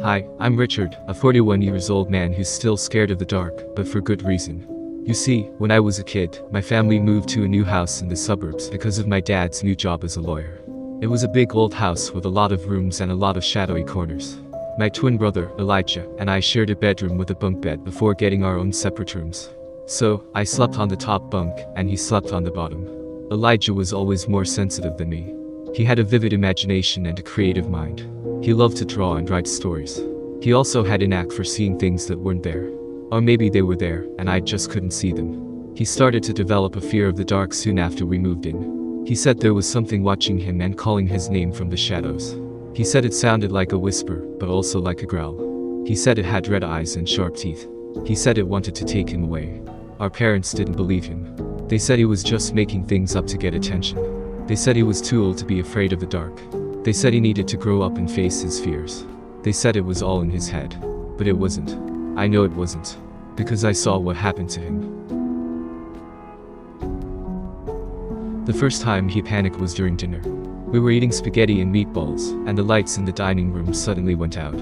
Hi, I'm Richard, a 41 years old man who's still scared of the dark, but for good reason. You see, when I was a kid, my family moved to a new house in the suburbs because of my dad's new job as a lawyer. It was a big old house with a lot of rooms and a lot of shadowy corners. My twin brother, Elijah, and I shared a bedroom with a bunk bed before getting our own separate rooms. So, I slept on the top bunk, and he slept on the bottom. Elijah was always more sensitive than me. He had a vivid imagination and a creative mind. He loved to draw and write stories. He also had a knack for seeing things that weren't there. Or maybe they were there, and I just couldn't see them. He started to develop a fear of the dark soon after we moved in. He said there was something watching him and calling his name from the shadows. He said it sounded like a whisper, but also like a growl. He said it had red eyes and sharp teeth. He said it wanted to take him away. Our parents didn't believe him. They said he was just making things up to get attention. They said he was too old to be afraid of the dark. They said he needed to grow up and face his fears. They said it was all in his head. But it wasn't. I know it wasn't. Because I saw what happened to him. The first time he panicked was during dinner. We were eating spaghetti and meatballs, and the lights in the dining room suddenly went out.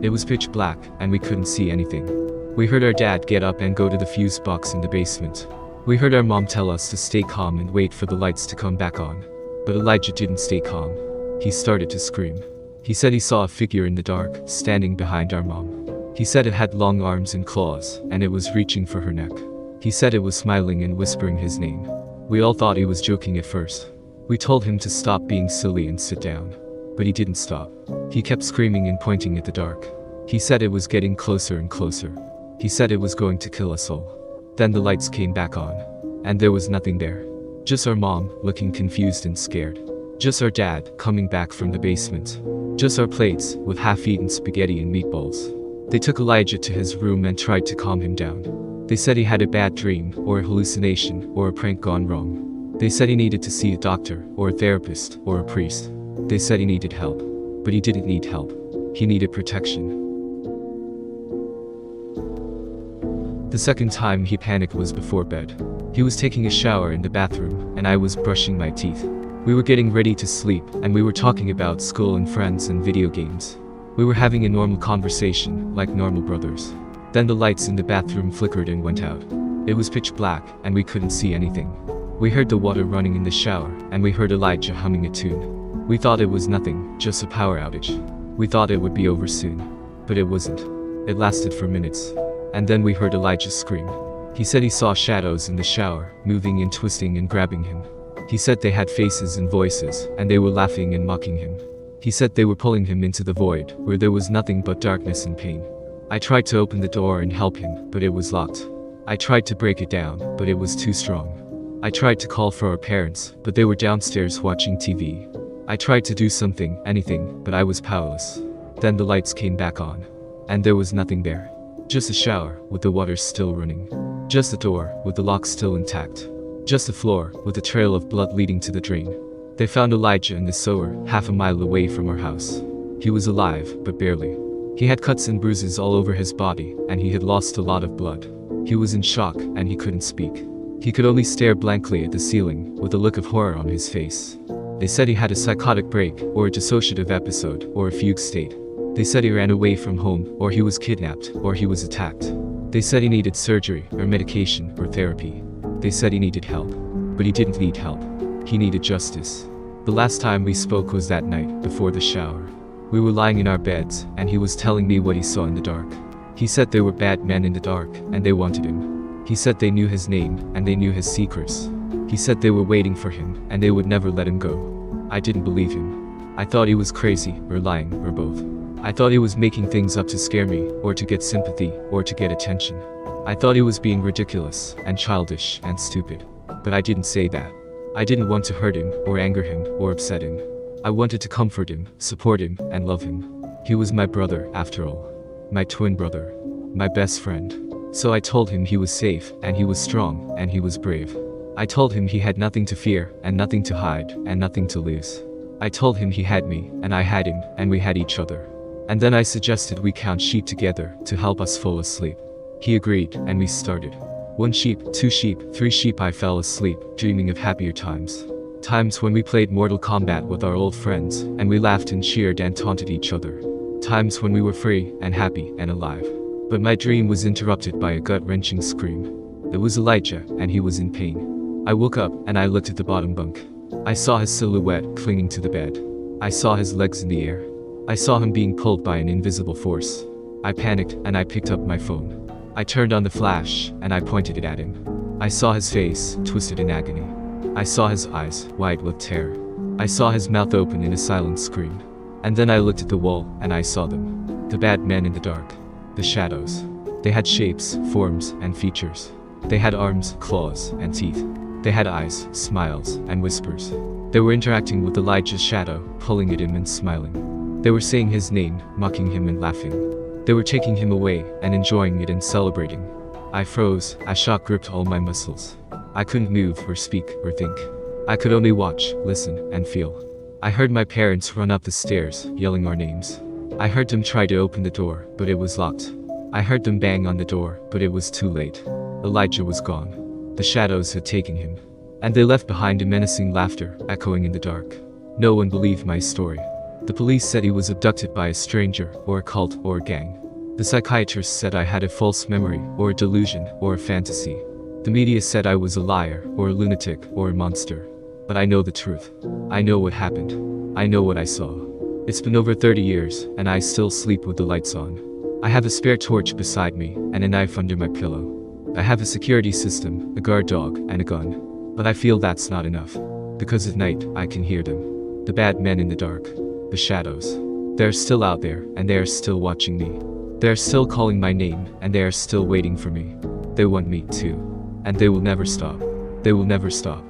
It was pitch black, and we couldn't see anything. We heard our dad get up and go to the fuse box in the basement. We heard our mom tell us to stay calm and wait for the lights to come back on. But Elijah didn't stay calm. He started to scream. He said he saw a figure in the dark, standing behind our mom. He said it had long arms and claws, and it was reaching for her neck. He said it was smiling and whispering his name. We all thought he was joking at first. We told him to stop being silly and sit down. But he didn't stop. He kept screaming and pointing at the dark. He said it was getting closer and closer. He said it was going to kill us all. Then the lights came back on. And there was nothing there. Just our mom, looking confused and scared. Just our dad, coming back from the basement. Just our plates, with half-eaten spaghetti and meatballs. They took Elijah to his room and tried to calm him down. They said he had a bad dream, or a hallucination, or a prank gone wrong. They said he needed to see a doctor, or a therapist, or a priest. They said he needed help. But he didn't need help. He needed protection. The second time he panicked was before bed. He was taking a shower in the bathroom, and I was brushing my teeth. We were getting ready to sleep, and we were talking about school and friends and video games. We were having a normal conversation, like normal brothers. Then the lights in the bathroom flickered and went out. It was pitch black, and we couldn't see anything. We heard the water running in the shower, and we heard Elijah humming a tune. We thought it was nothing, just a power outage. We thought it would be over soon. But it wasn't. It lasted for minutes. And then we heard Elijah scream. He said he saw shadows in the shower, moving and twisting and grabbing him. He said they had faces and voices, and they were laughing and mocking him. He said they were pulling him into the void, where there was nothing but darkness and pain. I tried to open the door and help him, but it was locked. I tried to break it down, but it was too strong. I tried to call for our parents, but they were downstairs watching TV. I tried to do something, anything, but I was powerless. Then the lights came back on. And there was nothing there. Just a shower, with the water still running. Just a door, with the lock still intact. Just a floor, with a trail of blood leading to the drain. They found Elijah in the sewer, half a mile away from our house. He was alive, but barely. He had cuts and bruises all over his body, and he had lost a lot of blood. He was in shock, and he couldn't speak. He could only stare blankly at the ceiling, with a look of horror on his face. They said he had a psychotic break, or a dissociative episode, or a fugue state. They said he ran away from home, or he was kidnapped, or he was attacked. They said he needed surgery, or medication, or therapy. They said he needed help. But he didn't need help. He needed justice. The last time we spoke was that night, before the shower. We were lying in our beds, and he was telling me what he saw in the dark. He said there were bad men in the dark, and they wanted him. He said they knew his name, and they knew his secrets. He said they were waiting for him, and they would never let him go. I didn't believe him. I thought he was crazy, or lying, or both. I thought he was making things up to scare me, or to get sympathy, or to get attention. I thought he was being ridiculous, and childish, and stupid. But I didn't say that. I didn't want to hurt him, or anger him, or upset him. I wanted to comfort him, support him, and love him. He was my brother, after all. My twin brother. My best friend. So I told him he was safe, and he was strong, and he was brave. I told him he had nothing to fear, and nothing to hide, and nothing to lose. I told him he had me, and I had him, and we had each other. And then I suggested we count sheep together, to help us fall asleep. He agreed, and we started. 1 sheep, 2 sheep, 3 sheep. I fell asleep, dreaming of happier times. Times when we played Mortal Kombat with our old friends, and we laughed and cheered and taunted each other. times when we were free and happy and alive. But my dream was interrupted by a gut-wrenching scream. It was Elijah, and he was in pain. I woke up and I looked at the bottom bunk. I saw his silhouette clinging to the bed. I saw his legs in the air. I saw him being pulled by an invisible force. I panicked and I picked up my phone. I turned on the flash and I pointed it at him. I saw his face, twisted in agony. I saw his eyes, wide with terror. I saw his mouth open in a silent scream. And then I looked at the wall and I saw them. The bad men in the dark. The shadows. They had shapes, forms, and features. They had arms, claws, and teeth. They had eyes, smiles, and whispers. They were interacting with Elijah's shadow, pulling at him and smiling. They were saying his name, mocking him and laughing. They were taking him away and enjoying it and celebrating. I froze, as shock gripped all my muscles. I couldn't move or speak or think. I could only watch, listen, and feel. I heard my parents run up the stairs, yelling our names. I heard them try to open the door, but it was locked. I heard them bang on the door, but it was too late. Elijah was gone. The shadows had taken him. And they left behind a menacing laughter, echoing in the dark. No one believed my story. The police said he was abducted by a stranger, or a cult, or a gang. The psychiatrist said I had a false memory, or a delusion, or a fantasy. The media said I was a liar, or a lunatic, or a monster. But I know the truth. I know what happened. I know what I saw. It's been over 30 years, and I still sleep with the lights on. I have a spare torch beside me, and a knife under my pillow. I have a security system, a guard dog, and a gun. But I feel that's not enough. Because at night, I can hear them. The bad men in the dark. The shadows. They're still out there, and they are still watching me. They are still calling my name, and they are still waiting for me. They want me too. And they will never stop. They will never stop.